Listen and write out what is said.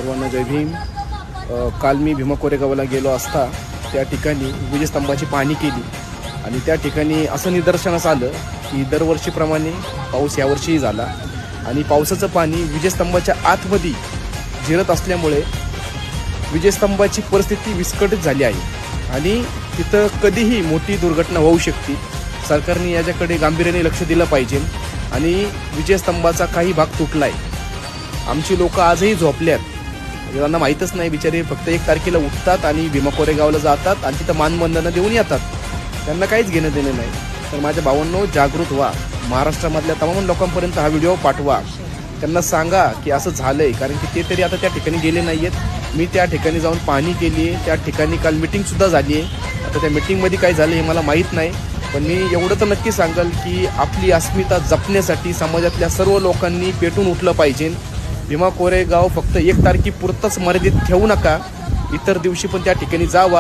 सर्वांना जय भीम। काल मी भीमा कोरेगावला गेलो असता त्या ठिकाणी विजयस्तंभाची पाहणी केली आणि त्या ठिकाणी असं निदर्शनास आलं की दरवर्षीप्रमाणे पाऊस यावर्षीही झाला आणि पावसाचं पाणी विजयस्तंभाच्या आतमध्ये जिरत असल्यामुळे विजयस्तंभाची परिस्थिती विस्कळीत झाली आहे आणि तिथं कधीही मोठी दुर्घटना होऊ शकते। सरकारने याच्याकडे गांभीर्याने लक्ष दिलं पाहिजे आणि विजयस्तंभाचा काही भाग तुटला आहे। आमची लोक आजही झोपल्यात, त्यांना माहीतच नाही, बिचारे फक्त 1 तारखेला उठतात आणि भीमा कोरेगावला जातात आणि तिथं मानवंदना देऊन येतात, त्यांना काहीच घेणं देणं नाही। तर माझ्या भावांनो, जागृत व्हा, महाराष्ट्रामधल्या तमाम लोकांपर्यंत हा व्हिडिओ पाठवा, त्यांना सांगा की असं झालंय, कारण की ते तरी आता त्या ठिकाणी गेले नाहीयेत। मी त्या ठिकाणी जाऊन पाहणी केली आहे, त्या ठिकाणी काल मीटिंगसुद्धा झाली आहे। आता त्या मीटिंगमध्ये काय झालं हे मला माहीत नाही, पण मी एवढं तर नक्की सांगाल की आपली अस्मिता जपण्यासाठी समाजातल्या सर्व लोकांनी पेटून उठलं पाहिजे। भीमा कोरेगाव फक्त 1 तारखेपुरतंच मर्यादित ठेवू नका, इतर दिवशी पण त्या ठिकाणी जावा।